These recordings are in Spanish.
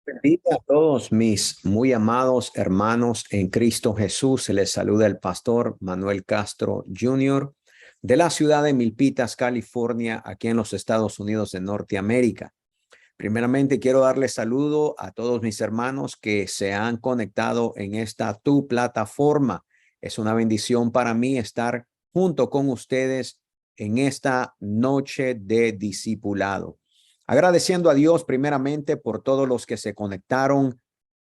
Bendiga a todos mis muy amados hermanos en Cristo Jesús. Se les saluda el pastor Manuel Castro Jr. de la ciudad de Milpitas, California, aquí en los Estados Unidos de Norteamérica. Primeramente, quiero darle saludo a todos mis hermanos que se han conectado en esta tu plataforma. Es una bendición para mí estar junto con ustedes en esta noche de discipulado. Agradeciendo a Dios primeramente por todos los que se conectaron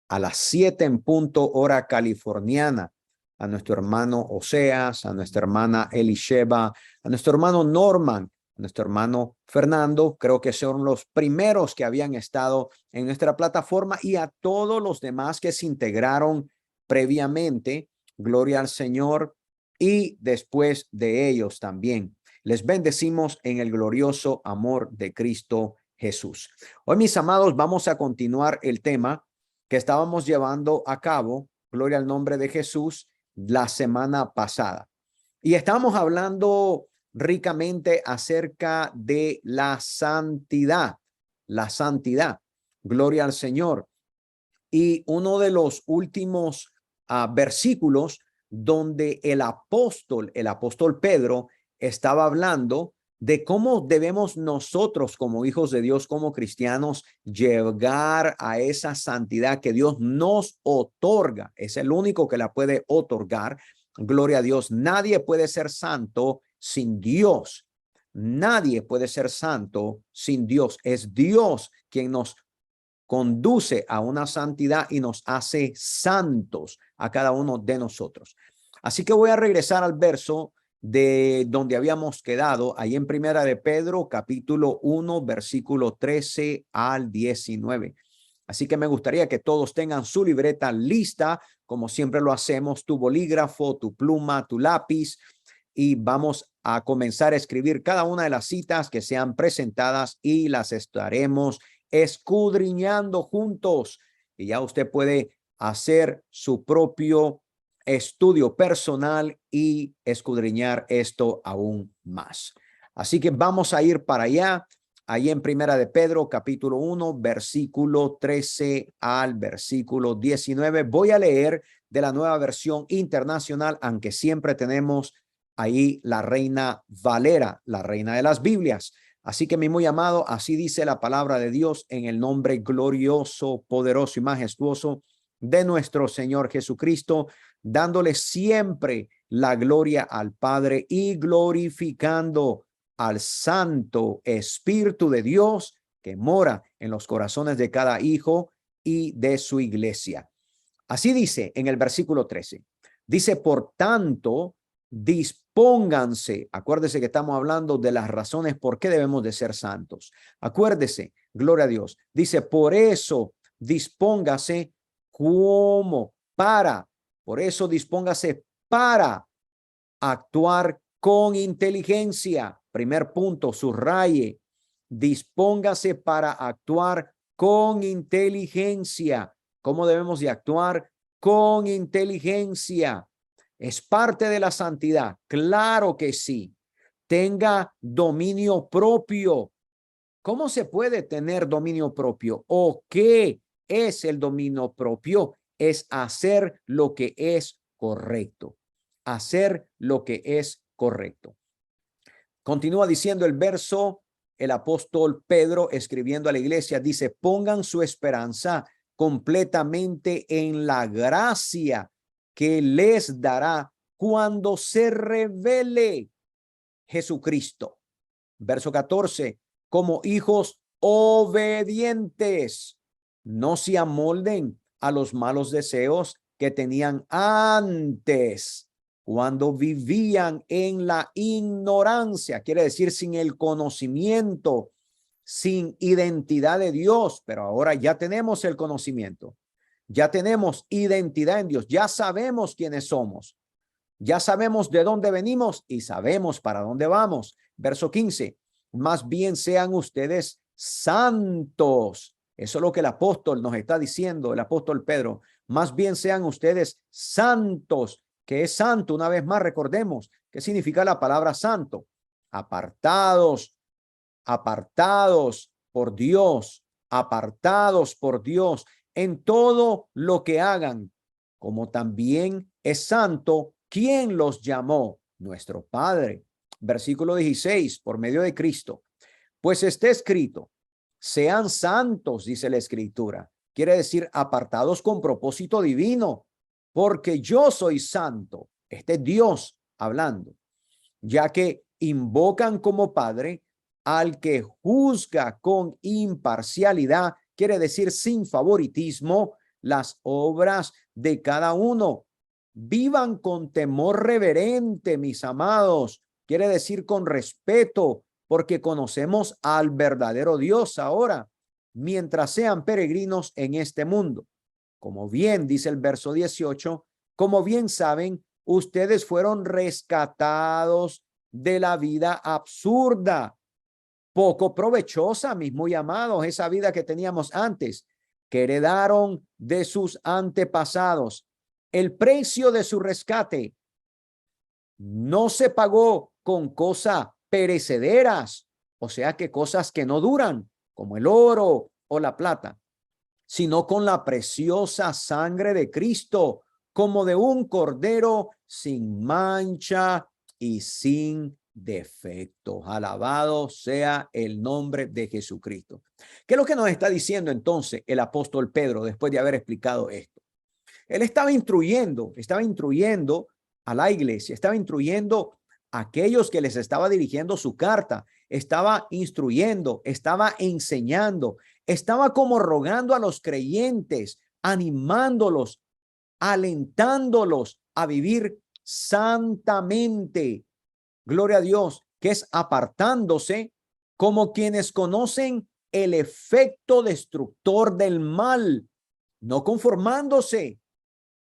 a las 7 en punto hora californiana, a nuestro hermano Oseas, a nuestra hermana Elisheba, a nuestro hermano Norman, a nuestro hermano Fernando, creo que son los primeros que habían estado en nuestra plataforma, y a todos los demás que se integraron previamente, gloria al Señor, y después de ellos también. Les bendecimos en el glorioso amor de Cristo Jesús. Hoy, mis amados, vamos a continuar el tema que estábamos llevando a cabo, gloria al nombre de Jesús, la semana pasada. Y estamos hablando ricamente acerca de la santidad, gloria al Señor. Y uno de los últimos versículos donde el apóstol Pedro estaba hablando de cómo debemos nosotros como hijos de Dios, como cristianos, llegar a esa santidad que Dios nos otorga. Es el único que la puede otorgar. Gloria a Dios. Nadie puede ser santo sin Dios. Nadie puede ser santo sin Dios. Es Dios quien nos conduce a una santidad y nos hace santos a cada uno de nosotros. Así que voy a regresar al verso de donde habíamos quedado, ahí en Primera de Pedro, capítulo 1, versículo 13 al 19. Así que me gustaría que todos tengan su libreta lista, como siempre lo hacemos, tu bolígrafo, tu pluma, tu lápiz, y vamos a comenzar a escribir cada una de las citas que sean presentadas y las estaremos escudriñando juntos. Y ya usted puede hacer su propio estudio personal y escudriñar esto aún más. Así que vamos a ir para allá, ahí en Primera de Pedro, capítulo 1, versículo 13 al versículo 19. Voy a leer de la Nueva Versión Internacional, aunque siempre tenemos ahí la Reina Valera, la reina de las Biblias. Así que, mi muy amado, así dice la palabra de Dios en el nombre glorioso, poderoso y majestuoso de nuestro Señor Jesucristo, dándole siempre la gloria al Padre y glorificando al Santo Espíritu de Dios que mora en los corazones de cada hijo y de su iglesia. Así dice en el versículo 13. Dice, por tanto, dispónganse. Acuérdese que estamos hablando de las razones por qué debemos de ser santos. Acuérdese, gloria a Dios. Dice, por eso dispóngase por eso dispóngase para actuar con inteligencia. Primer punto, subraye. Dispóngase para actuar con inteligencia. ¿Cómo debemos de actuar? Con inteligencia. ¿Es parte de la santidad? Claro que sí. Tenga dominio propio. ¿Cómo se puede tener dominio propio? ¿O qué es el dominio propio? Es hacer lo que es correcto. Hacer lo que es correcto. Continúa diciendo el verso, el apóstol Pedro escribiendo a la iglesia, dice, pongan su esperanza completamente en la gracia que les dará cuando se revele Jesucristo. Verso 14, como hijos obedientes, no se amolden a los malos deseos que tenían antes cuando vivían en la ignorancia, quiere decir sin el conocimiento, sin identidad de Dios, pero ahora ya tenemos el conocimiento, ya tenemos identidad en Dios, ya sabemos quiénes somos, ya sabemos de dónde venimos y sabemos para dónde vamos. Verso 15, más bien sean ustedes santos. Eso es lo que el apóstol nos está diciendo, el apóstol Pedro. Más bien sean ustedes santos. ¿Qué es santo? Una vez más recordemos qué significa la palabra santo. Apartados, apartados por Dios, apartados por Dios en todo lo que hagan, como también es santo quien los llamó, nuestro Padre. Versículo 16, por medio de Cristo. Pues está escrito, sean santos, dice la Escritura. Quiere decir apartados con propósito divino, porque yo soy santo. Este es Dios hablando, ya que invocan como Padre al que juzga con imparcialidad, quiere decir sin favoritismo, las obras de cada uno. Vivan con temor reverente, mis amados, quiere decir con respeto, porque conocemos al verdadero Dios ahora, mientras sean peregrinos en este mundo. Como bien dice el verso 18, como bien saben, ustedes fueron rescatados de la vida absurda, poco provechosa, mis muy amados, esa vida que teníamos antes, que heredaron de sus antepasados. El precio de su rescate no se pagó con cosas perecederas, o sea que cosas que no duran, como el oro o la plata, sino con la preciosa sangre de Cristo, como de un cordero sin mancha y sin defecto. Alabado sea el nombre de Jesucristo. ¿Qué es lo que nos está diciendo entonces el apóstol Pedro después de haber explicado esto? Él estaba instruyendo a la iglesia, estaba instruyendo a aquellos que les estaba dirigiendo su carta, estaba instruyendo, estaba enseñando, estaba como rogando a los creyentes, animándolos, alentándolos a vivir santamente. Gloria a Dios, que es apartándose como quienes conocen el efecto destructor del mal, no conformándose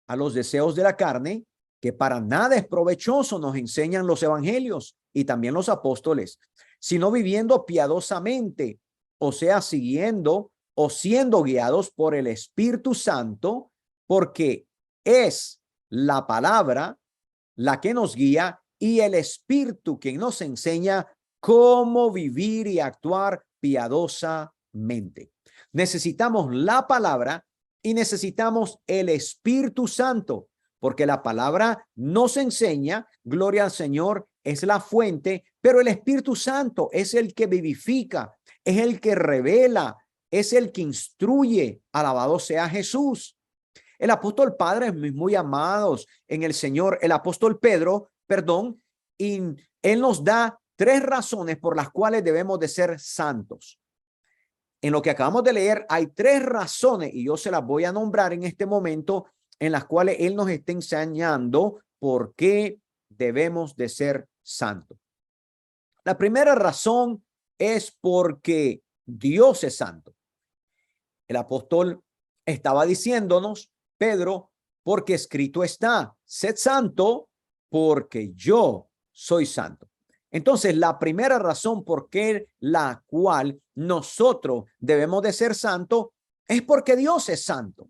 a los deseos de la carne, que para nada es provechoso, nos enseñan los evangelios y también los apóstoles, sino viviendo piadosamente, o sea, siguiendo o siendo guiados por el Espíritu Santo, porque es la palabra la que nos guía y el Espíritu quien nos enseña cómo vivir y actuar piadosamente. Necesitamos la palabra y necesitamos el Espíritu Santo, porque la palabra nos enseña, gloria al Señor, es la fuente, pero el Espíritu Santo es el que vivifica, es el que revela, es el que instruye. Alabado sea Jesús. El apóstol Padre, mis muy amados en el Señor, el apóstol Pedro, perdón, y él nos da 3 razones por las cuales debemos de ser santos. En lo que acabamos de leer hay 3 razones y yo se las voy a nombrar en este momento en las cuales él nos está enseñando por qué debemos de ser santos. La primera razón es porque Dios es santo. El apóstol estaba diciéndonos, Pedro, porque escrito está, sed santo porque yo soy santo. Entonces, la primera razón por qué la cual nosotros debemos de ser santos es porque Dios es santo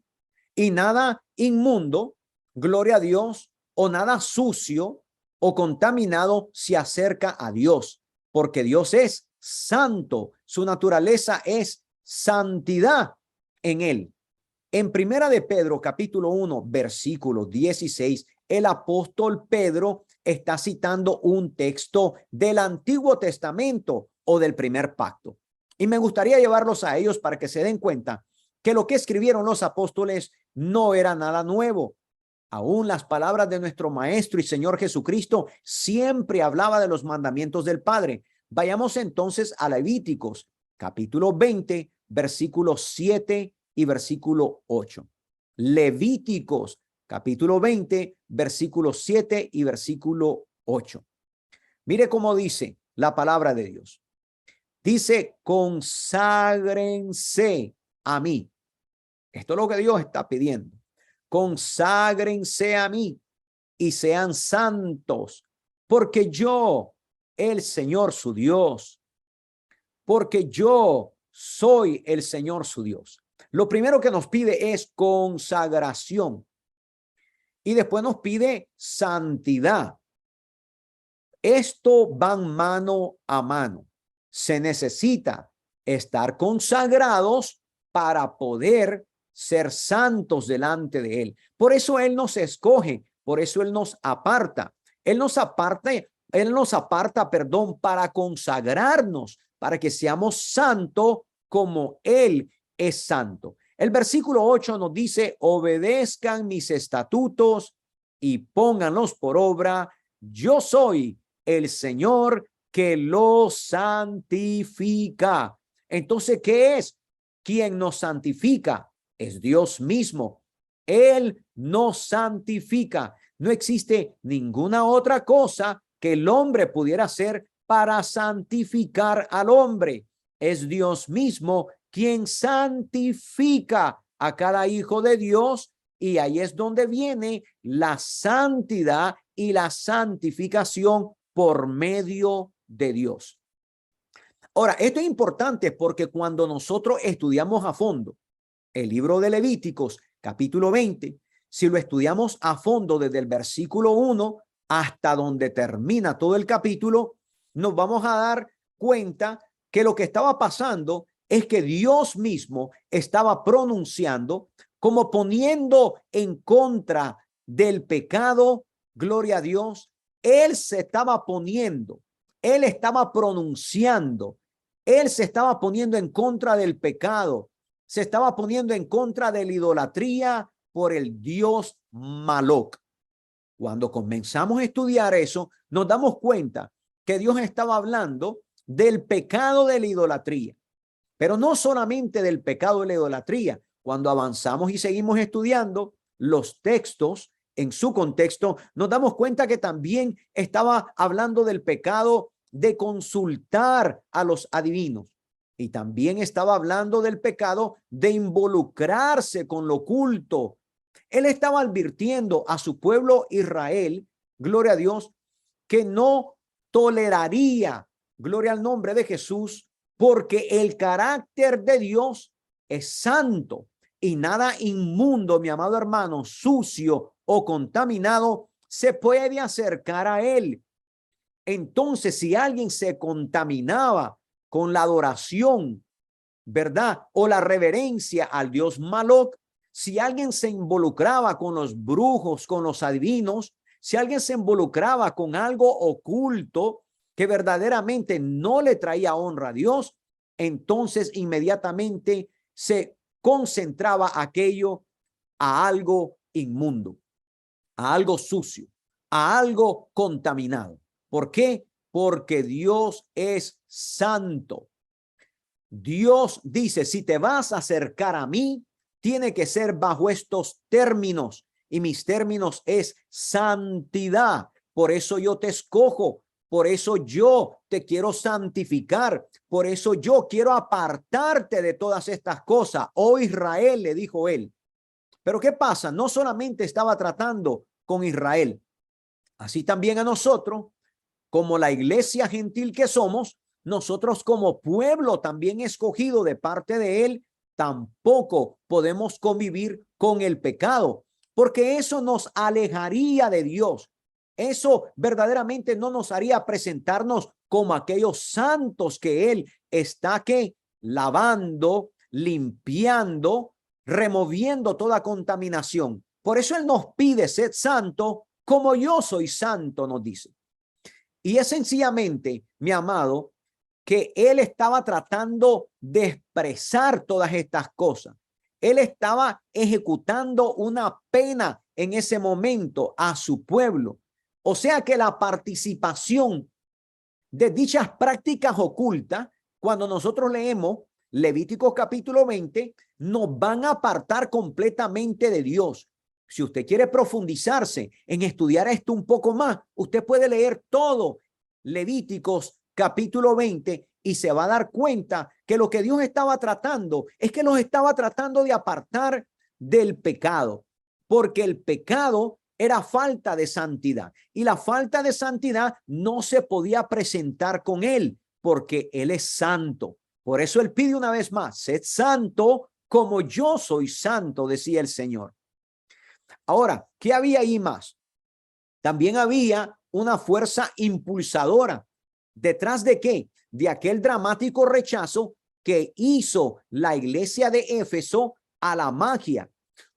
y nada inmundo, gloria a Dios, o nada sucio o contaminado se acerca a Dios, porque Dios es santo, su naturaleza es santidad en él. En Primera de Pedro, capítulo 1, versículo 16, el apóstol Pedro está citando un texto del Antiguo Testamento o del primer pacto. Y me gustaría llevarlos a ellos para que se den cuenta que lo que escribieron los apóstoles no era nada nuevo. Aún las palabras de nuestro Maestro y Señor Jesucristo siempre hablaba de los mandamientos del Padre. Vayamos entonces a Levíticos, capítulo 20, versículos 7 y versículo 8. Levíticos, capítulo 20, versículos 7 y versículo 8. Mire cómo dice la palabra de Dios. Dice, conságrense a mí. Esto es lo que Dios está pidiendo. Conságrense a mí y sean santos, porque yo, el Señor su Dios, porque yo soy el Señor su Dios. Lo primero que nos pide es consagración y después nos pide santidad. Esto van mano a mano. Se necesita estar consagrados para poder ser santos delante de Él. Por eso Él nos escoge, por eso Él nos aparta. Él nos aparta, perdón, para consagrarnos, para que seamos santos como Él es santo. El versículo 8 nos dice: obedezcan mis estatutos y pónganlos por obra. Yo soy el Señor que los santifica. Entonces, ¿qué es? ¿Quién nos santifica? Es Dios mismo. Él nos santifica. No existe ninguna otra cosa que el hombre pudiera hacer para santificar al hombre. Es Dios mismo quien santifica a cada hijo de Dios, y ahí es donde viene la santidad y la santificación por medio de Dios. Ahora, esto es importante porque cuando nosotros estudiamos a fondo el libro de Levíticos, capítulo 20, si lo estudiamos a fondo desde el versículo 1 hasta donde termina todo el capítulo, nos vamos a dar cuenta que lo que estaba pasando es que Dios mismo estaba pronunciando, como poniendo en contra del pecado, gloria a Dios. Él se estaba poniendo, él estaba pronunciando, él se estaba poniendo en contra del pecado, se estaba poniendo en contra de la idolatría por el dios Moloc. Cuando comenzamos a estudiar eso, nos damos cuenta que Dios estaba hablando del pecado de la idolatría, pero no solamente del pecado de la idolatría. Cuando avanzamos y seguimos estudiando los textos en su contexto, nos damos cuenta que también estaba hablando del pecado de consultar a los adivinos, y también estaba hablando del pecado de involucrarse con lo oculto. Él estaba advirtiendo a su pueblo Israel, gloria a Dios, que no toleraría, gloria al nombre de Jesús, porque el carácter de Dios es santo y nada inmundo, mi amado hermano, sucio o contaminado se puede acercar a él. Entonces, si alguien se contaminaba con la adoración, ¿verdad?, o la reverencia al dios Moloc, si alguien se involucraba con los brujos, con los adivinos, si alguien se involucraba con algo oculto que verdaderamente no le traía honra a Dios, entonces inmediatamente se concentraba aquello a algo inmundo, a algo sucio, a algo contaminado. ¿Por qué? Porque Dios es santo. Dios dice: si te vas a acercar a mí, tiene que ser bajo estos términos, y mis términos es santidad. Por eso yo te escojo, por eso yo te quiero santificar, por eso yo quiero apartarte de todas estas cosas. Oh Israel, le dijo él. Pero ¿qué pasa? No solamente estaba tratando con Israel, así también a nosotros, como la iglesia gentil que somos, nosotros como pueblo también escogido de parte de él, tampoco podemos convivir con el pecado, porque eso nos alejaría de Dios. Eso verdaderamente no nos haría presentarnos como aquellos santos que él está lavando, limpiando, removiendo toda contaminación. Por eso él nos pide: sed santo como yo soy santo, nos dice. Y es sencillamente, mi amado, que él estaba tratando de expresar todas estas cosas. Él estaba ejecutando una pena en ese momento a su pueblo. O sea que la participación de dichas prácticas ocultas, cuando nosotros leemos Levítico capítulo 20, nos van a apartar completamente de Dios. Si usted quiere profundizarse en estudiar esto un poco más, usted puede leer todo Levíticos capítulo 20 y se va a dar cuenta que lo que Dios estaba tratando es que los estaba tratando de apartar del pecado, porque el pecado era falta de santidad, y la falta de santidad no se podía presentar con él, porque él es santo. Por eso él pide una vez más: sed santo como yo soy santo, decía el Señor. Ahora, ¿qué había ahí más? También había una fuerza impulsadora. ¿Detrás de qué? De aquel dramático rechazo que hizo la iglesia de Éfeso a la magia.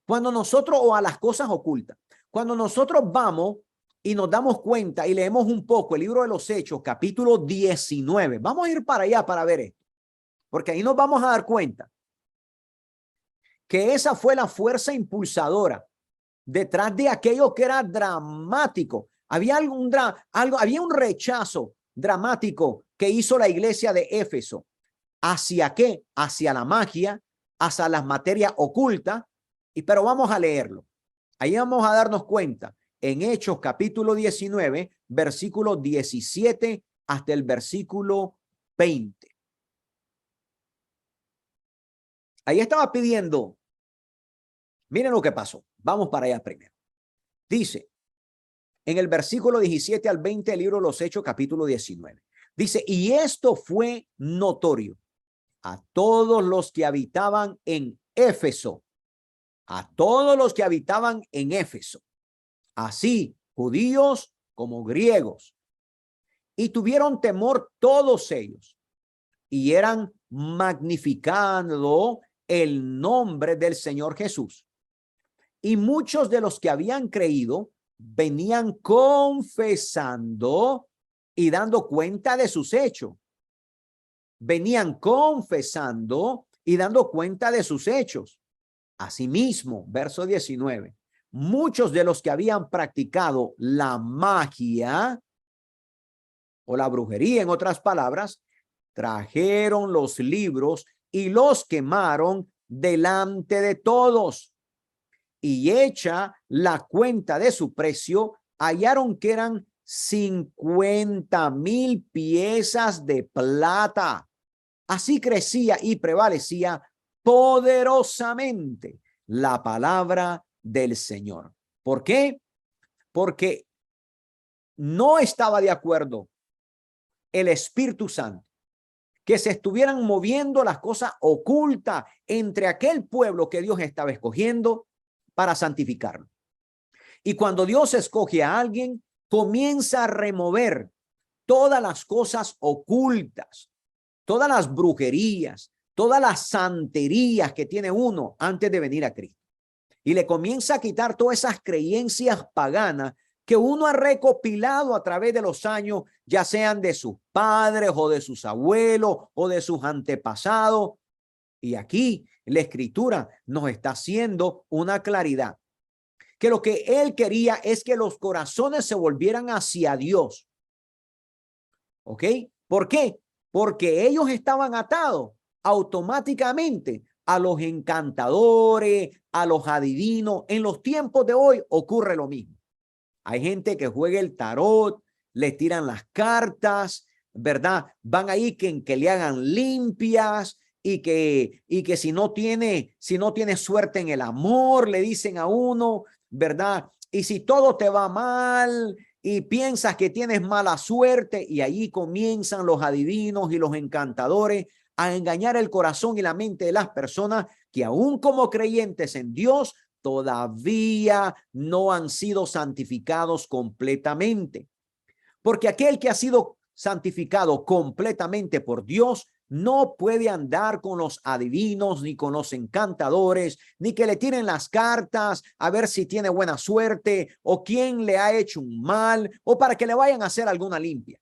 Cuando nosotros, o a las cosas ocultas, cuando nosotros vamos y nos damos cuenta y leemos un poco el libro de los Hechos, capítulo 19, vamos a ir para allá para ver esto, porque ahí nos vamos a dar cuenta que esa fue la fuerza impulsadora detrás de aquello que era dramático. Había había un rechazo dramático que hizo la iglesia de Éfeso. ¿Hacia qué? Hacia la magia, hacia las materias ocultas. Pero vamos a leerlo. Ahí vamos a darnos cuenta en Hechos capítulo 19, versículo 17 hasta el versículo 20. Ahí estaba pidiendo. Miren lo que pasó. Vamos para allá primero. Dice, en el versículo 17 al 20 del libro de los Hechos, capítulo 19. Dice, y esto fue notorio a todos los que habitaban en Éfeso, a todos los que habitaban en Éfeso, así judíos como griegos, y tuvieron temor todos ellos, y eran magnificando el nombre del Señor Jesús. Y muchos de los que habían creído venían confesando y dando cuenta de sus hechos. Venían confesando y dando cuenta de sus hechos. Asimismo, verso 19, muchos de los que habían practicado la magia o la brujería, en otras palabras, trajeron los libros y los quemaron delante de todos. Y hecha la cuenta de su precio, hallaron que eran 50,000 piezas de plata. Así crecía y prevalecía poderosamente la palabra del Señor. ¿Por qué? Porque no estaba de acuerdo el Espíritu Santo que se estuvieran moviendo las cosas ocultas entre aquel pueblo que Dios estaba escogiendo para santificarlo. Y cuando Dios escoge a alguien, comienza a remover todas las cosas ocultas, todas las brujerías, todas las santerías que tiene uno antes de venir a Cristo. Y le comienza a quitar todas esas creencias paganas que uno ha recopilado a través de los años, ya sean de sus padres o de sus abuelos o de sus antepasados. Y aquí la Escritura nos está haciendo una claridad, que lo que él quería es que los corazones se volvieran hacia Dios. ¿Ok? ¿Por qué? Porque ellos estaban atados automáticamente a los encantadores, a los adivinos. En los tiempos de hoy ocurre lo mismo. Hay gente que juega el tarot, les tiran las cartas, ¿verdad? Van ahí que le hagan limpias y que si no tiene suerte en el amor, le dicen a uno, ¿verdad? Y si todo te va mal y piensas que tienes mala suerte, y ahí comienzan los adivinos y los encantadores a engañar el corazón y la mente de las personas que aún como creyentes en Dios todavía no han sido santificados completamente. Porque aquel que ha sido santificado completamente por Dios no puede andar con los adivinos, ni con los encantadores, ni que le tiren las cartas a ver si tiene buena suerte o quién le ha hecho un mal o para que le vayan a hacer alguna limpia.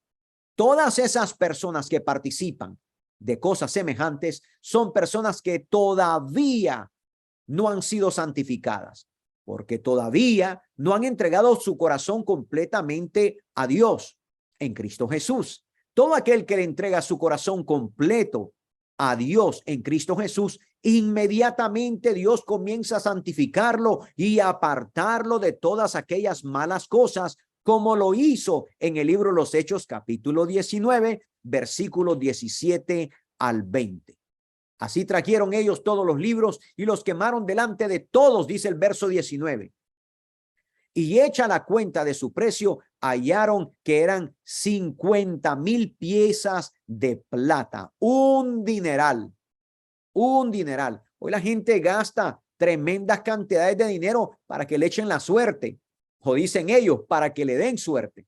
Todas esas personas que participan de cosas semejantes son personas que todavía no han sido santificadas, porque todavía no han entregado su corazón completamente a Dios en Cristo Jesús. Todo aquel que le entrega su corazón completo a Dios en Cristo Jesús, inmediatamente Dios comienza a santificarlo y a apartarlo de todas aquellas malas cosas, como lo hizo en el libro de los Hechos, capítulo 19, versículos 17 al 20. Así trajeron ellos todos los libros y los quemaron delante de todos, dice el verso 19. Y hecha la cuenta de su precio, hallaron que eran 50,000 piezas de plata. Un dineral. Un dineral. Hoy la gente gasta tremendas cantidades de dinero para que le echen la suerte. O dicen ellos, para que le den suerte.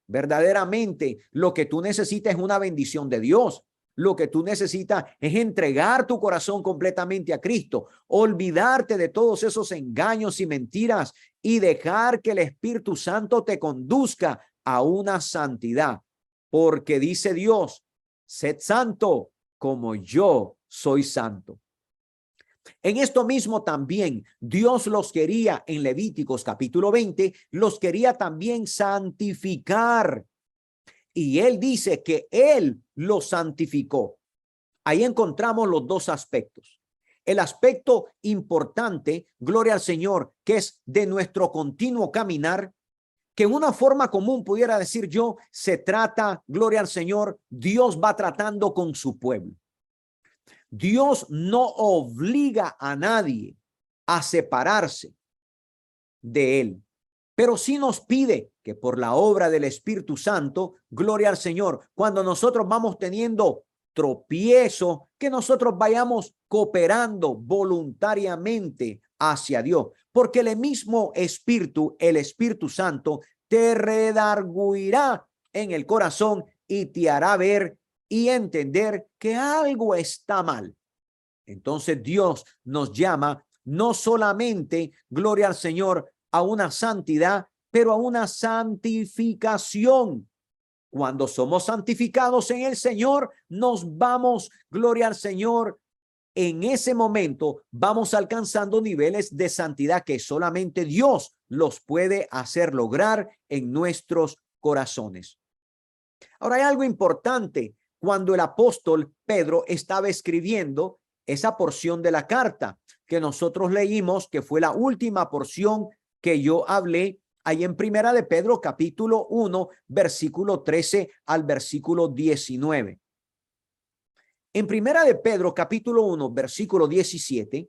Verdaderamente, lo que tú necesitas es una bendición de Dios. Lo que tú necesitas es entregar tu corazón completamente a Cristo, olvidarte de todos esos engaños y mentiras y dejar que el Espíritu Santo te conduzca a una santidad. Porque dice Dios, sed santo como yo soy santo. En esto mismo también Dios los quería en Levíticos capítulo 20, los quería también santificar. Y él dice que él los santificó. Ahí encontramos los dos aspectos. El aspecto importante, gloria al Señor, que es de nuestro continuo caminar, que en una forma común pudiera decir yo, se trata, gloria al Señor, Dios va tratando con su pueblo. Dios no obliga a nadie a separarse de él, pero sí nos pide que por la obra del Espíritu Santo, gloria al Señor, cuando nosotros vamos teniendo tropiezo, que nosotros vayamos cooperando voluntariamente hacia Dios, porque el mismo Espíritu, el Espíritu Santo, te redarguirá en el corazón y te hará ver y entender que algo está mal. Entonces Dios nos llama no solamente, gloria al Señor, a una santidad, pero a una santificación. Cuando somos santificados en el Señor, nos vamos, gloria al Señor, en ese momento vamos alcanzando niveles de santidad que solamente Dios los puede hacer lograr en nuestros corazones. Ahora hay algo importante. Cuando el apóstol Pedro estaba escribiendo esa porción de la carta que nosotros leímos, que fue la última porción que yo hablé ahí en Primera de Pedro, capítulo 1, versículo 13 al versículo 19. En Primera de Pedro, capítulo 1, versículo 17,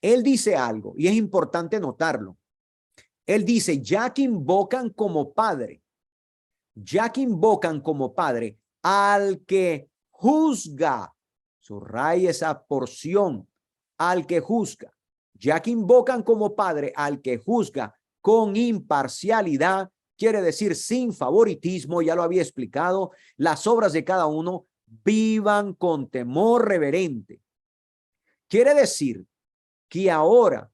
él dice algo y es importante notarlo. Él dice, ya que invocan como padre al que juzga, subraya esa porción, al que juzga, ya que invocan como padre al que juzga con imparcialidad, quiere decir sin favoritismo, ya lo había explicado, las obras de cada uno, vivan con temor reverente. Quiere decir que ahora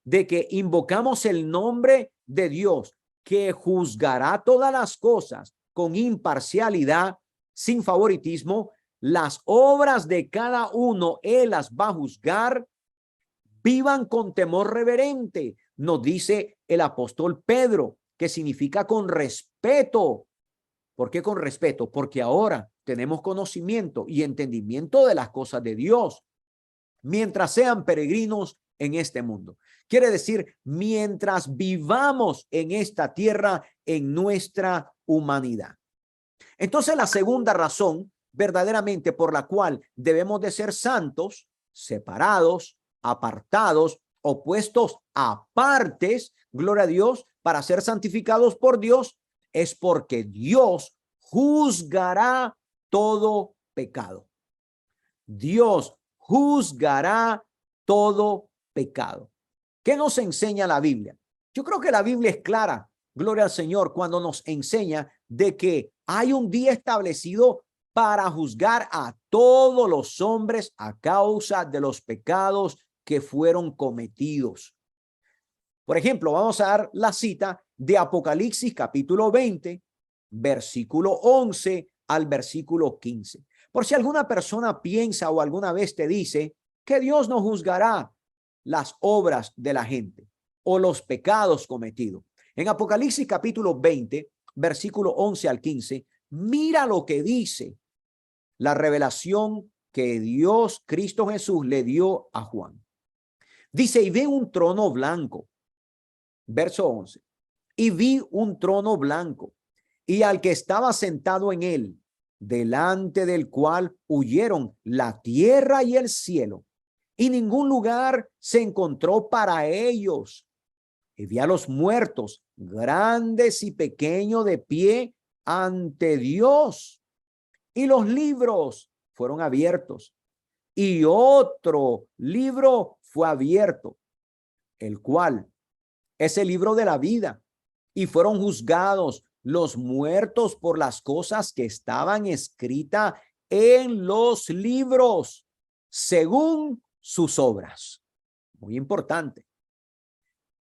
de que invocamos el nombre de Dios, que juzgará todas las cosas con imparcialidad, sin favoritismo, las obras de cada uno, Él las va a juzgar, vivan con temor reverente, nos dice el apóstol Pedro, que significa con respeto. ¿Por qué con respeto? Porque ahora tenemos conocimiento y entendimiento de las cosas de Dios, mientras sean peregrinos en este mundo. Quiere decir, mientras vivamos en esta tierra, en nuestra humanidad. Entonces, la segunda razón verdaderamente por la cual debemos de ser santos, separados, apartados, opuestos apartes, gloria a Dios, para ser santificados por Dios, es porque Dios juzgará todo pecado. Dios juzgará todo pecado. ¿Qué nos enseña la Biblia? Yo creo que la Biblia es clara, gloria al Señor, cuando nos enseña de que hay un día establecido para juzgar a todos los hombres a causa de los pecados que fueron cometidos. Por ejemplo, vamos a dar la cita de Apocalipsis capítulo 20, versículo 11 al versículo 15. Por si alguna persona piensa o alguna vez te dice que Dios no juzgará las obras de la gente o los pecados cometidos. En Apocalipsis capítulo 20, versículo 11 al 15, mira lo que dice la revelación que Dios, Cristo Jesús, le dio a Juan. Dice, y ve un trono blanco. Verso 11. Y vi un trono blanco y al que estaba sentado en él, delante del cual huyeron la tierra y el cielo, y ningún lugar se encontró para ellos. Y vi a los muertos, grandes y pequeños, de pie ante Dios, y los libros fueron abiertos, y otro libro fue abierto, el cual es el libro de la vida, y fueron juzgados los muertos por las cosas que estaban escritas en los libros según sus obras. Muy importante.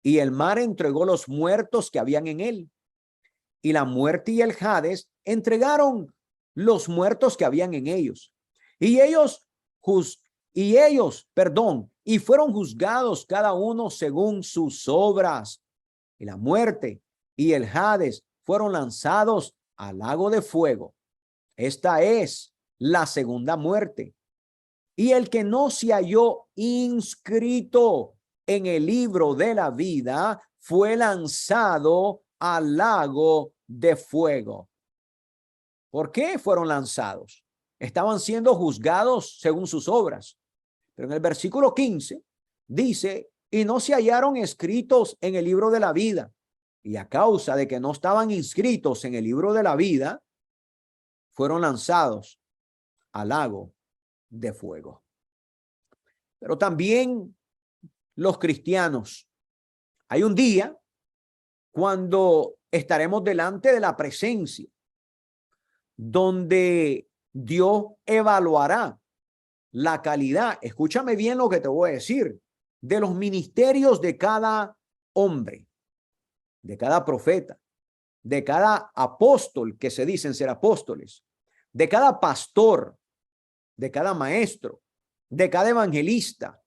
Y el mar entregó los muertos que habían en él. Y la muerte y el Hades entregaron los muertos que habían en ellos. Y y fueron juzgados cada uno según sus obras. Y la muerte y el Hades fueron lanzados al lago de fuego. Esta es la segunda muerte. Y el que no se halló inscrito en el libro de la vida fue lanzado al lago de fuego. ¿Por qué fueron lanzados? Estaban siendo juzgados según sus obras. Pero en el versículo 15 dice, y no se hallaron escritos en el libro de la vida. Y a causa de que no estaban inscritos en el libro de la vida, fueron lanzados al lago de fuego. Pero también los cristianos, hay un día cuando estaremos delante de la presencia, donde Dios evaluará la calidad, escúchame bien lo que te voy a decir, de los ministerios de cada hombre, de cada profeta, de cada apóstol que se dicen ser apóstoles, de cada pastor, de cada maestro, de cada evangelista.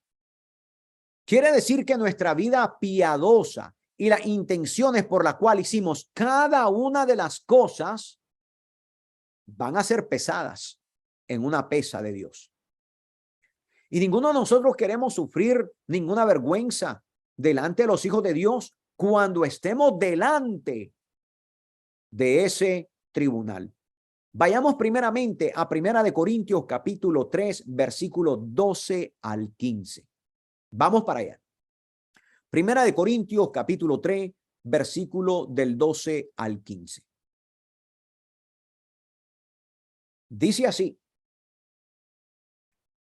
Quiere decir que nuestra vida piadosa y las intenciones por las cuales hicimos cada una de las cosas van a ser pesadas en una pesa de Dios. Y ninguno de nosotros queremos sufrir ninguna vergüenza delante de los hijos de Dios cuando estemos delante de ese tribunal. Vayamos primeramente a Primera de Corintios capítulo 3, versículo 12 al 15. Vamos para allá. Primera de Corintios capítulo 3, versículo del 12 al 15. Dice así: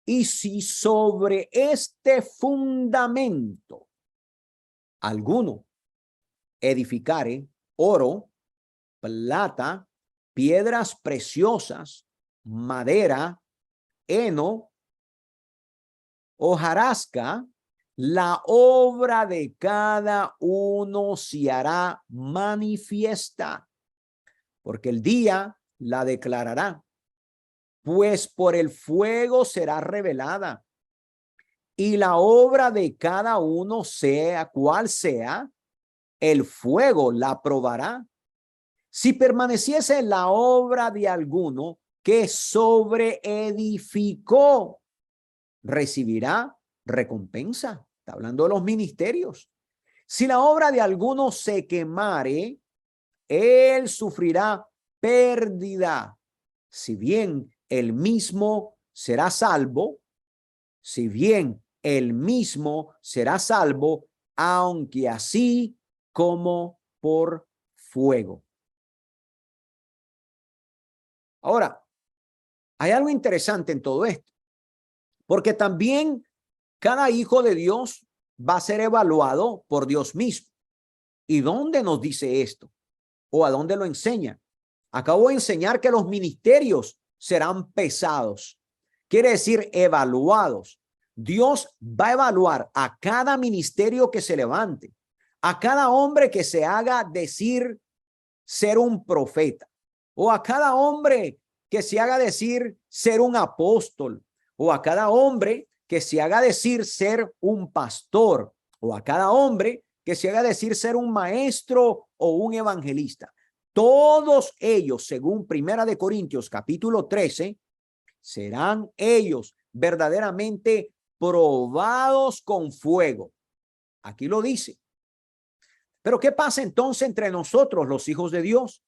y si sobre este fundamento alguno edificare oro, plata, piedras preciosas, madera, heno, hojarasca, la obra de cada uno se hará manifiesta, porque el día la declarará, pues por el fuego será revelada, y la obra de cada uno, sea cual sea, el fuego la probará. Si permaneciese la obra de alguno que sobreedificó, recibirá recompensa. Está hablando de los ministerios. Si la obra de alguno se quemare, él sufrirá pérdida, si bien el mismo será salvo, aunque así como por fuego. Ahora, hay algo interesante en todo esto, porque también cada hijo de Dios va a ser evaluado por Dios mismo. ¿Y dónde nos dice esto? ¿O a dónde lo enseña? Acabo de enseñar que los ministerios serán pesados. Quiere decir evaluados. Dios va a evaluar a cada ministerio que se levante, a cada hombre que se haga decir ser un profeta, o a cada hombre que se haga decir ser un apóstol, o a cada hombre que se haga decir ser un pastor, o a cada hombre que se haga decir ser un maestro o un evangelista. Todos ellos, según Primera de Corintios capítulo 13, serán ellos verdaderamente probados con fuego. Aquí lo dice. Pero ¿qué pasa entonces entre nosotros, los hijos de Dios?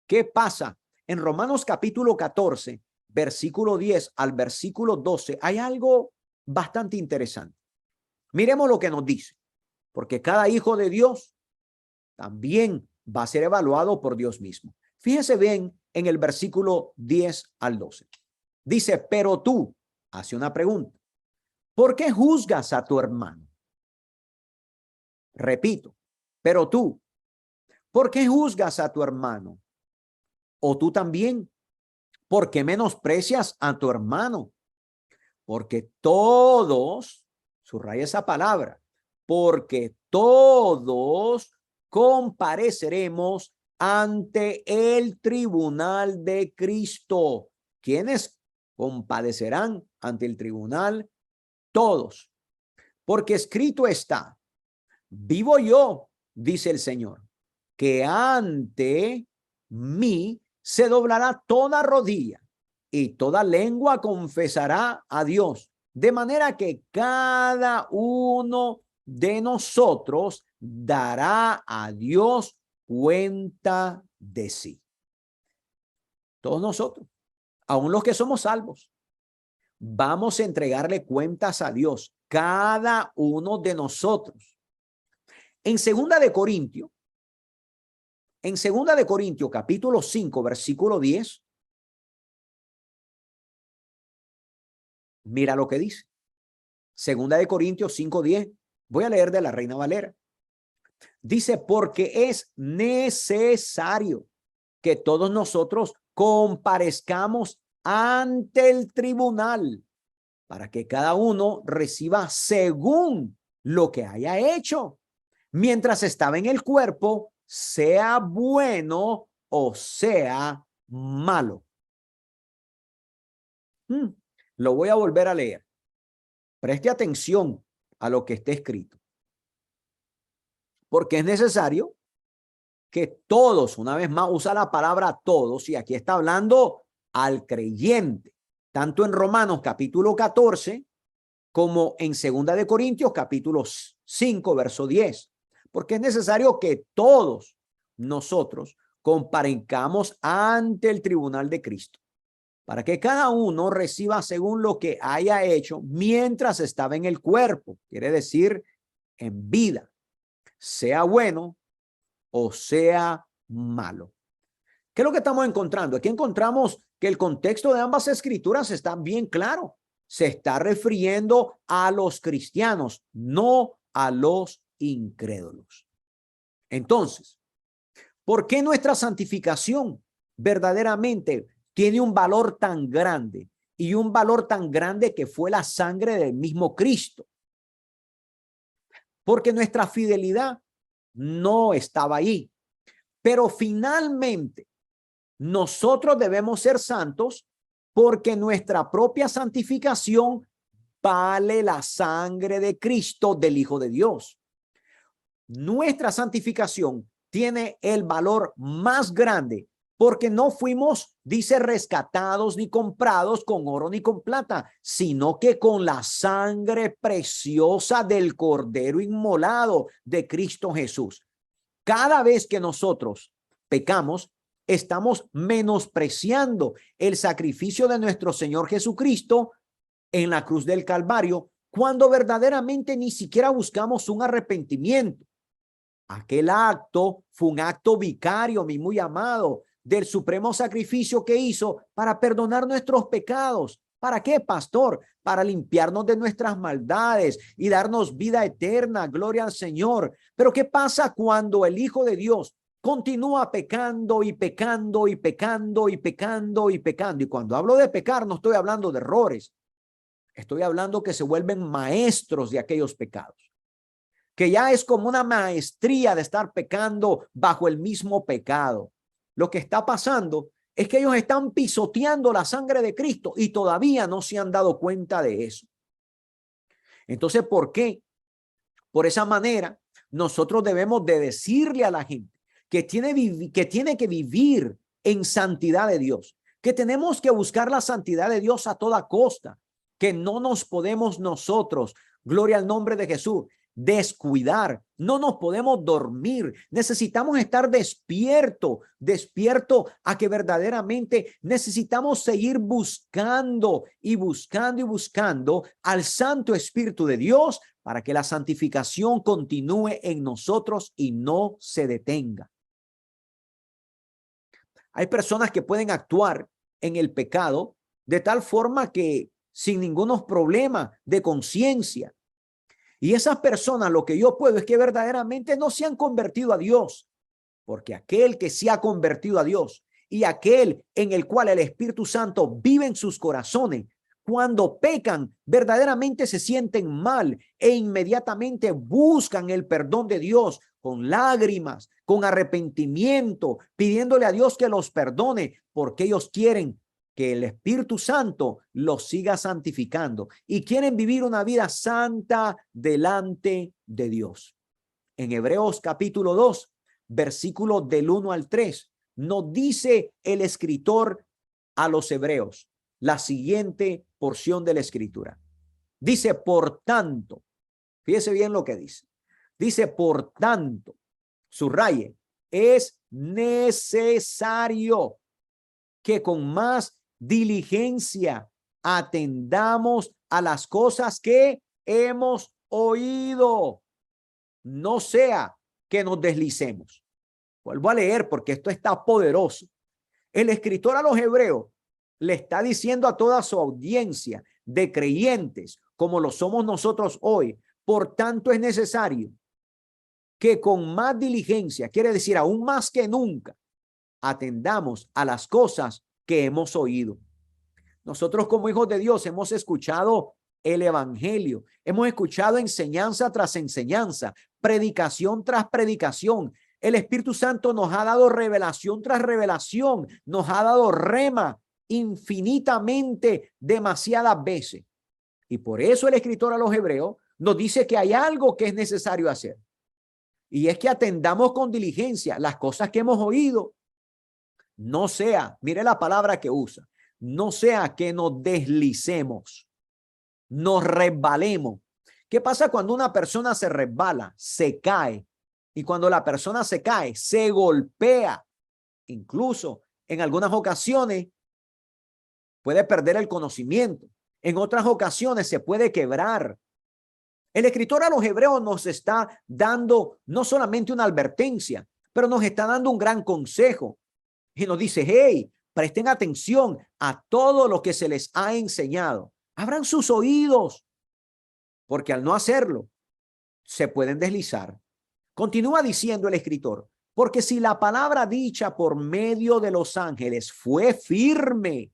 ¿Qué pasa? En Romanos capítulo 14, versículo 10 al versículo 12, hay algo bastante interesante. Miremos lo que nos dice, porque cada hijo de Dios también va a ser evaluado por Dios mismo. Fíjese bien en el versículo 10 al 12. Dice, pero tú, hace una pregunta, ¿por qué juzgas a tu hermano? Repito, pero tú, ¿por qué juzgas a tu hermano? ¿O tú también ¿Por qué menosprecias a tu hermano? Porque todos, subraya esa palabra, porque todos compareceremos ante el tribunal de Cristo. ¿Quiénes compadecerán ante el tribunal? Todos. Porque escrito está, vivo yo, dice el Señor, que ante mí se doblará toda rodilla y toda lengua confesará a Dios. De manera que cada uno de nosotros dará a Dios cuenta de sí. Todos nosotros, aun los que somos salvos, vamos a entregarle cuentas a Dios, cada uno de nosotros. En segunda de Corintios, capítulo 5, versículo 10, mira lo que dice. Segunda de Corintios 5:10. Voy a leer de la Reina Valera. Dice, porque es necesario que todos nosotros comparezcamos ante el tribunal para que cada uno reciba según lo que haya hecho, mientras estaba en el cuerpo, sea bueno o sea malo. Lo voy a volver a leer. Preste atención a lo que esté escrito. Porque es necesario que todos, una vez más, usa la palabra todos, y aquí está hablando al creyente, tanto en Romanos capítulo 14 como en Segunda de Corintios capítulo 5, verso 10. Porque es necesario que todos nosotros comparezcamos ante el tribunal de Cristo, para que cada uno reciba según lo que haya hecho mientras estaba en el cuerpo, quiere decir en vida, sea bueno o sea malo. ¿Qué es lo que estamos encontrando? Aquí encontramos que el contexto de ambas escrituras está bien claro. Se está refiriendo a los cristianos, no a los incrédulos. Entonces, ¿por qué nuestra santificación verdaderamente tiene un valor tan grande, y un valor tan grande que fue la sangre del mismo Cristo? Porque nuestra fidelidad no estaba ahí, pero finalmente nosotros debemos ser santos porque nuestra propia santificación vale la sangre de Cristo, del Hijo de Dios. Nuestra santificación tiene el valor más grande porque no fuimos, dice, rescatados ni comprados con oro ni con plata, sino que con la sangre preciosa del Cordero inmolado de Cristo Jesús. Cada vez que nosotros pecamos, estamos menospreciando el sacrificio de nuestro Señor Jesucristo en la cruz del Calvario, cuando verdaderamente ni siquiera buscamos un arrepentimiento. Aquel acto fue un acto vicario, mi muy amado, del supremo sacrificio que hizo para perdonar nuestros pecados. ¿Para qué, pastor? Para limpiarnos de nuestras maldades y darnos vida eterna. Gloria al Señor. Pero ¿qué pasa cuando el Hijo de Dios continúa pecando y pecando y pecando y pecando y pecando? Y cuando hablo de pecar, no estoy hablando de errores. Estoy hablando que se vuelven maestros de aquellos pecados, que ya es como una maestría de estar pecando bajo el mismo pecado. Lo que está pasando es que ellos están pisoteando la sangre de Cristo y todavía no se han dado cuenta de eso. Entonces, ¿por qué? Por esa manera, nosotros debemos de decirle a la gente que tiene que vivir en santidad de Dios, que tenemos que buscar la santidad de Dios a toda costa, que no nos podemos nosotros, gloria al nombre de Jesús, descuidar, no nos podemos dormir, necesitamos estar despierto a que verdaderamente necesitamos seguir buscando y buscando y buscando al Santo Espíritu de Dios para que la santificación continúe en nosotros y no se detenga. Hay personas que pueden actuar en el pecado de tal forma que sin ningún problema de conciencia. Y esas personas, lo que yo puedo es que verdaderamente no se han convertido a Dios, porque aquel que se ha convertido a Dios y aquel en el cual el Espíritu Santo vive en sus corazones, cuando pecan, verdaderamente se sienten mal e inmediatamente buscan el perdón de Dios con lágrimas, con arrepentimiento, pidiéndole a Dios que los perdone, porque ellos quieren que el Espíritu Santo los siga santificando y quieren vivir una vida santa delante de Dios. En Hebreos capítulo 2, versículos del 1 al 3, nos dice el escritor a los hebreos la siguiente porción de la escritura. Dice, por tanto, fíjese bien lo que dice. Dice, por tanto, subraye, es necesario que con más diligencia atendamos a las cosas que hemos oído, no sea que nos deslicemos. Vuelvo a leer porque esto está poderoso. El escritor a los hebreos le está diciendo a toda su audiencia de creyentes, como lo somos nosotros hoy, por tanto es necesario que con más diligencia, quiere decir aún más que nunca, atendamos a las cosas que hemos oído. Nosotros como hijos de Dios hemos escuchado el evangelio, hemos escuchado enseñanza tras enseñanza, predicación tras predicación. El Espíritu Santo nos ha dado revelación tras revelación, nos ha dado rema infinitamente, demasiadas veces. Y por eso el escritor a los hebreos nos dice que hay algo que es necesario hacer. Y es que atendamos con diligencia las cosas que hemos oído. No sea, mire la palabra que usa, no sea que nos deslicemos, nos resbalemos. ¿Qué pasa cuando una persona se resbala, se cae? Y cuando la persona se cae, se golpea. Incluso en algunas ocasiones puede perder el conocimiento. En otras ocasiones se puede quebrar. El escritor a los hebreos nos está dando no solamente una advertencia, pero nos está dando un gran consejo. Y nos dice, hey, presten atención a todo lo que se les ha enseñado. Abran sus oídos, porque al no hacerlo, se pueden deslizar. Continúa diciendo el escritor, porque si la palabra dicha por medio de los ángeles fue firme,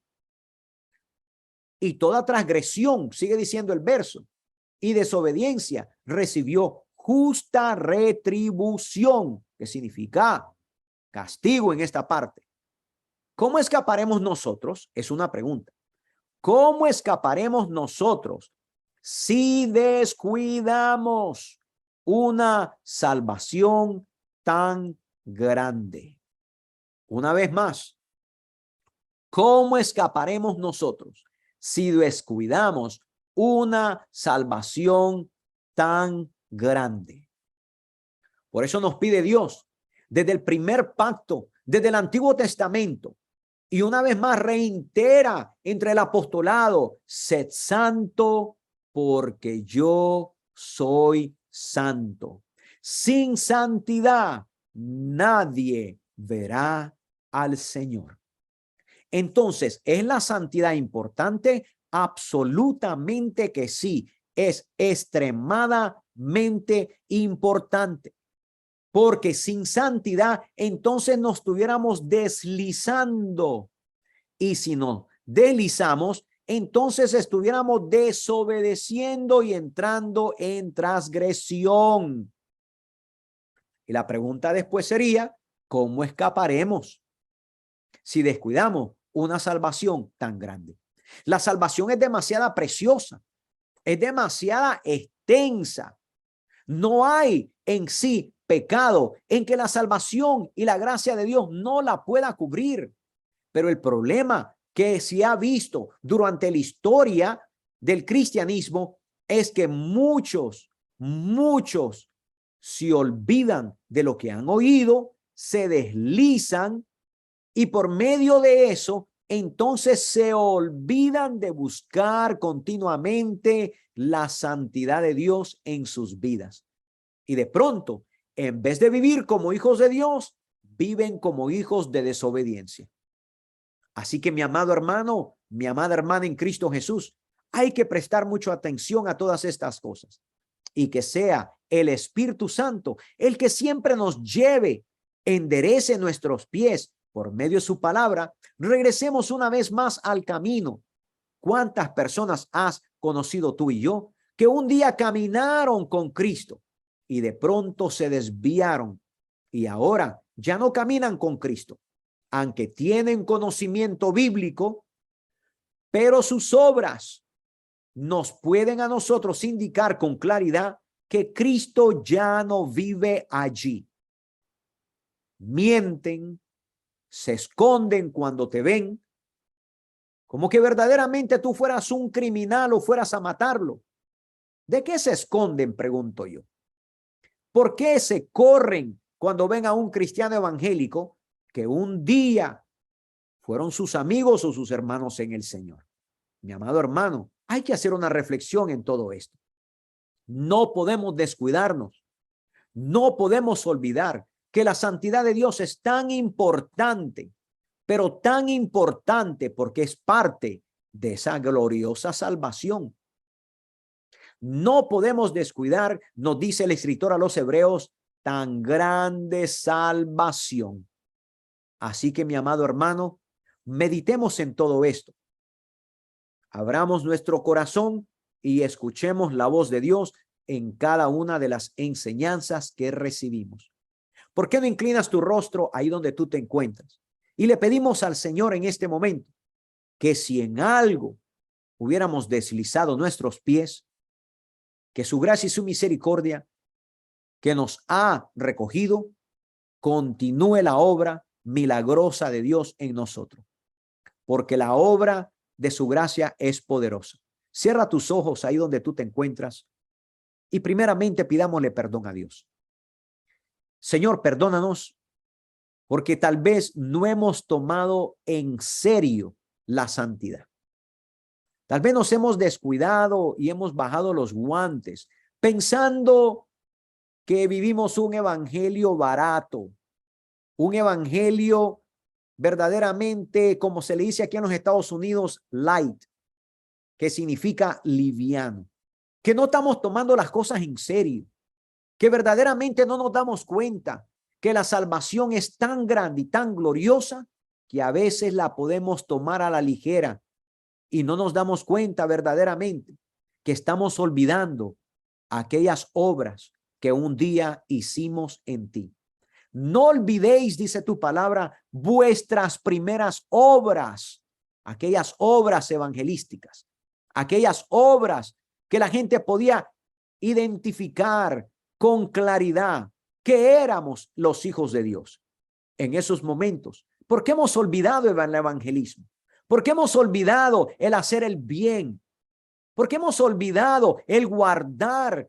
y toda transgresión, sigue diciendo el verso, y desobediencia recibió justa retribución, que significa castigo en esta parte. ¿Cómo escaparemos nosotros? Es una pregunta. ¿Cómo escaparemos nosotros si descuidamos una salvación tan grande? Una vez más, ¿cómo escaparemos nosotros si descuidamos una salvación tan grande? Por eso nos pide Dios, desde el primer pacto, desde el Antiguo Testamento, y una vez más reitera entre el apostolado, sed santo porque yo soy santo. Sin santidad nadie verá al Señor. Entonces, ¿es la santidad importante? Absolutamente que sí, es extremadamente importante. Porque sin santidad, entonces nos estuviéramos deslizando. Y si nos deslizamos, entonces estuviéramos desobedeciendo y entrando en transgresión. Y la pregunta después sería, ¿cómo escaparemos si descuidamos una salvación tan grande? La salvación es demasiado preciosa, es demasiado extensa. No hay en sí pecado en que la salvación y la gracia de Dios no la pueda cubrir. Pero el problema que se ha visto durante la historia del cristianismo es que muchos se olvidan de lo que han oído, se deslizan y por medio de eso, entonces se olvidan de buscar continuamente la santidad de Dios en sus vidas. Y de pronto, en vez de vivir como hijos de Dios, viven como hijos de desobediencia. Así que mi amado hermano, mi amada hermana en Cristo Jesús, hay que prestar mucha atención a todas estas cosas y que sea el Espíritu Santo el que siempre nos lleve, enderece nuestros pies por medio de su palabra, regresemos una vez más al camino. ¿Cuántas personas has conocido tú y yo que un día caminaron con Cristo y de pronto se desviaron y ahora ya no caminan con Cristo, aunque tienen conocimiento bíblico, pero sus obras nos pueden a nosotros indicar con claridad que Cristo ya no vive allí? Mienten, se esconden cuando te ven, como que verdaderamente tú fueras un criminal o fueras a matarlo. ¿De qué se esconden? Pregunto yo. ¿Por qué se corren cuando ven a un cristiano evangélico que un día fueron sus amigos o sus hermanos en el Señor? Mi amado hermano, hay que hacer una reflexión en todo esto. No podemos descuidarnos. No podemos olvidar que la santidad de Dios es tan importante, pero tan importante porque es parte de esa gloriosa salvación. No podemos descuidar, nos dice el escritor a los Hebreos, tan grande salvación. Así que, mi amado hermano, meditemos en todo esto. Abramos nuestro corazón y escuchemos la voz de Dios en cada una de las enseñanzas que recibimos. ¿Por qué no inclinas tu rostro ahí donde tú te encuentras? Y le pedimos al Señor en este momento que si en algo hubiéramos deslizado nuestros pies, que su gracia y su misericordia que nos ha recogido, continúe la obra milagrosa de Dios en nosotros, porque la obra de su gracia es poderosa. Cierra tus ojos ahí donde tú te encuentras y primeramente pidámosle perdón a Dios. Señor, perdónanos porque tal vez no hemos tomado en serio la santidad. Tal vez nos hemos descuidado y hemos bajado los guantes pensando que vivimos un evangelio barato, un evangelio verdaderamente, como se le dice aquí en los Estados Unidos, light, que significa liviano, que no estamos tomando las cosas en serio, que verdaderamente no nos damos cuenta que la salvación es tan grande y tan gloriosa que a veces la podemos tomar a la ligera y no nos damos cuenta verdaderamente que estamos olvidando aquellas obras que un día hicimos en ti. No olvidéis, dice tu palabra, vuestras primeras obras, aquellas obras evangelísticas, aquellas obras que la gente podía identificar con claridad que éramos los hijos de Dios. En esos momentos, ¿por qué hemos olvidado el evangelismo? ¿Por qué hemos olvidado el hacer el bien? ¿Por qué hemos olvidado el guardar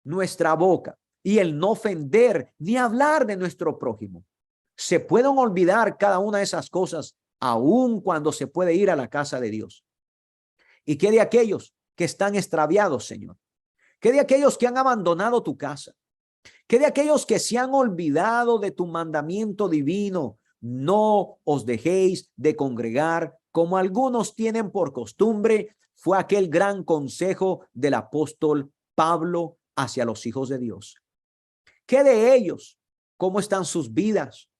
nuestra boca y el no ofender ni hablar de nuestro prójimo? Se pueden olvidar cada una de esas cosas aun cuando se puede ir a la casa de Dios. ¿Y qué de aquellos que están extraviados, Señor? ¿Qué de aquellos que han abandonado tu casa? ¿Qué de aquellos que se han olvidado de tu mandamiento divino? No os dejéis de congregar como algunos tienen por costumbre. Fue aquel gran consejo del apóstol Pablo hacia los hijos de Dios. ¿Qué de ellos? ¿Cómo están sus vidas?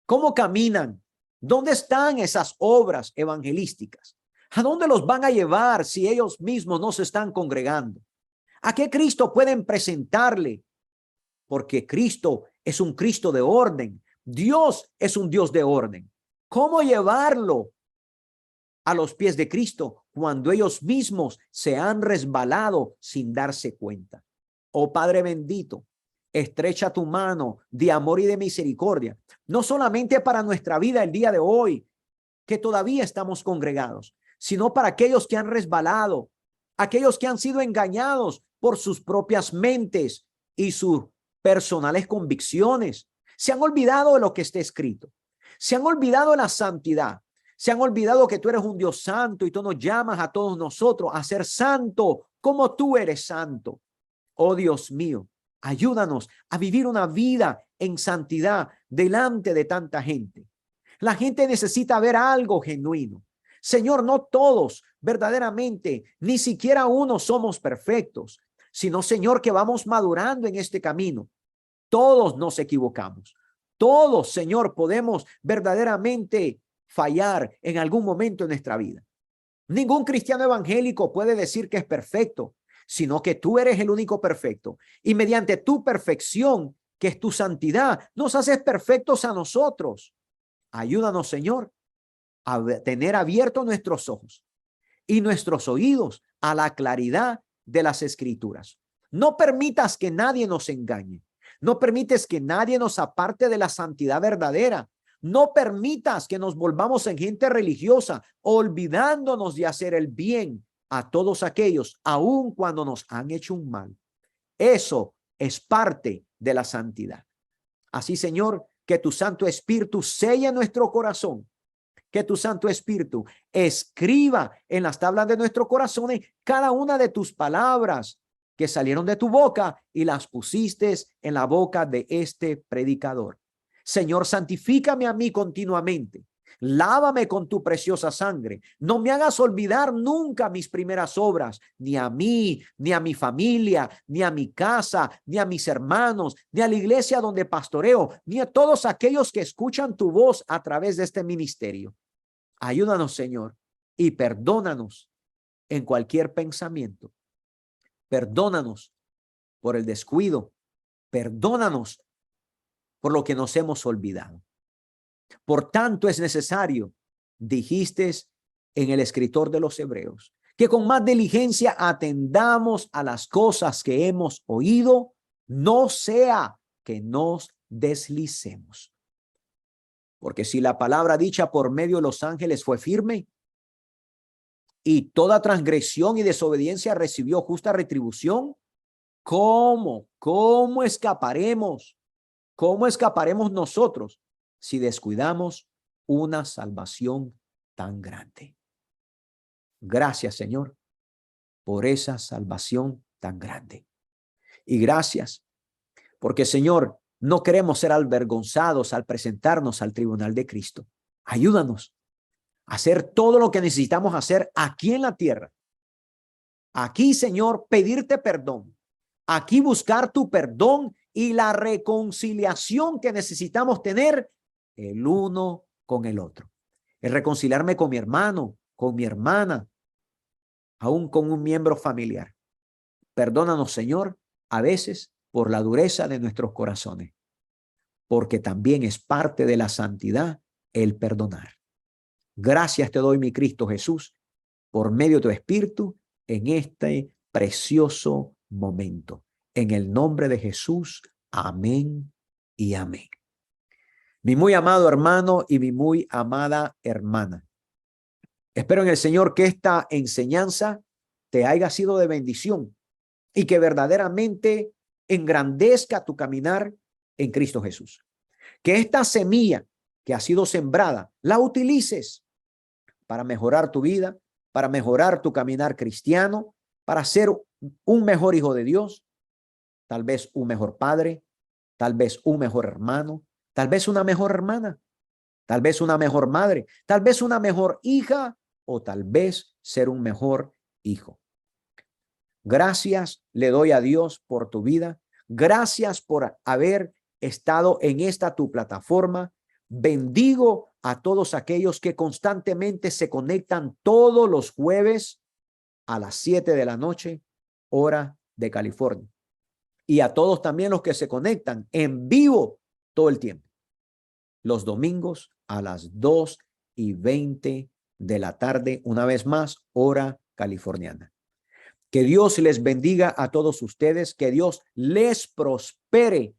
¿Cómo caminan? ¿Dónde están esas obras evangelísticas? ¿A dónde los van a llevar si ellos mismos no se están congregando? ¿A qué Cristo pueden presentarle? Porque Cristo es un Cristo de orden. Dios es un Dios de orden. ¿Cómo llevarlo a los pies de Cristo cuando ellos mismos se han resbalado sin darse cuenta? Oh Padre bendito, estrecha tu mano de amor y de misericordia, no solamente para nuestra vida el día de hoy, que todavía estamos congregados, sino para aquellos que han resbalado, aquellos que han sido engañados por sus propias mentes y sus personales convicciones. Se han olvidado de lo que está escrito. Se han olvidado de la santidad. Se han olvidado que tú eres un Dios santo y tú nos llamas a todos nosotros a ser santo como tú eres santo. Oh Dios mío, ayúdanos a vivir una vida en santidad delante de tanta gente. La gente necesita ver algo genuino. Señor, no todos verdaderamente, ni siquiera uno somos perfectos, sino, Señor, que vamos madurando en este camino. Todos nos equivocamos. Todos, Señor, podemos verdaderamente fallar en algún momento en nuestra vida. Ningún cristiano evangélico puede decir que es perfecto, sino que tú eres el único perfecto. Y mediante tu perfección, que es tu santidad, nos haces perfectos a nosotros. Ayúdanos, Señor, a tener abiertos nuestros ojos y nuestros oídos a la claridad de las Escrituras. No permitas que nadie nos engañe. No permites que nadie nos aparte de la santidad verdadera. No permitas que nos volvamos en gente religiosa, olvidándonos de hacer el bien a todos aquellos, aun cuando nos han hecho un mal. Eso es parte de la santidad. Así, Señor, que tu Santo Espíritu selle nuestro corazón, que tu Santo Espíritu escriba en las tablas de nuestro corazón cada una de tus palabras que salieron de tu boca y las pusiste en la boca de este predicador. Señor, santifícame a mí continuamente. Lávame con tu preciosa sangre. No me hagas olvidar nunca mis primeras obras, ni a mí, ni a mi familia, ni a mi casa, ni a mis hermanos, ni a la iglesia donde pastoreo, ni a todos aquellos que escuchan tu voz a través de este ministerio. Ayúdanos, Señor, y perdónanos en cualquier pensamiento. Perdónanos por el descuido. Perdónanos por lo que nos hemos olvidado. Por tanto, es necesario, dijiste en el escritor de los Hebreos, que con más diligencia atendamos a las cosas que hemos oído, no sea que nos deslicemos. Porque si la palabra dicha por medio de los ángeles fue firme, y toda transgresión y desobediencia recibió justa retribución, ¿cómo escaparemos? ¿Cómo escaparemos nosotros si descuidamos una salvación tan grande? Gracias, Señor, por esa salvación tan grande. Y gracias, porque, Señor, no queremos ser avergonzados al presentarnos al tribunal de Cristo. Ayúdanos a hacer todo lo que necesitamos hacer aquí en la tierra. Aquí, Señor, pedirte perdón. Aquí buscar tu perdón y la reconciliación que necesitamos tener el uno con el otro. El reconciliarme con mi hermano, con mi hermana, aún con un miembro familiar. Perdónanos, Señor, a veces por la dureza de nuestros corazones, porque también es parte de la santidad el perdonar. Gracias te doy, mi Cristo Jesús, por medio de tu Espíritu en este precioso momento. En el nombre de Jesús, amén y amén. Mi muy amado hermano y mi muy amada hermana, espero en el Señor que esta enseñanza te haya sido de bendición y que verdaderamente engrandezca tu caminar en Cristo Jesús. Que esta semilla que ha sido sembrada la utilices para mejorar tu vida, para mejorar tu caminar cristiano, para ser un mejor hijo de Dios, tal vez un mejor padre, tal vez un mejor hermano, tal vez una mejor hermana, tal vez una mejor madre, tal vez una mejor hija o tal vez ser un mejor hijo. Gracias le doy a Dios por tu vida. Gracias por haber estado en esta tu plataforma. Bendigo a todos aquellos que constantemente se conectan todos los jueves a las 7 de la noche, hora de California. Y a todos también los que se conectan en vivo todo el tiempo. Los domingos a las 2:20 de la tarde, una vez más, hora californiana. Que Dios les bendiga a todos ustedes, que Dios les prospere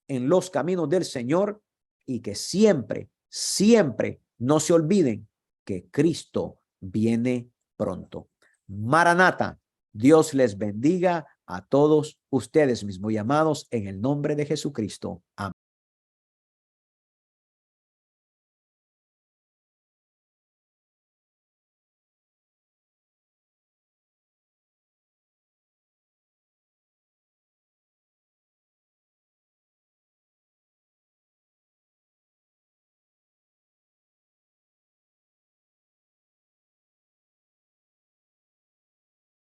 en los caminos del Señor y que siempre, siempre no se olviden que Cristo viene pronto. Maranata, Dios les bendiga a todos ustedes, mis muy amados, en el nombre de Jesucristo. Amén.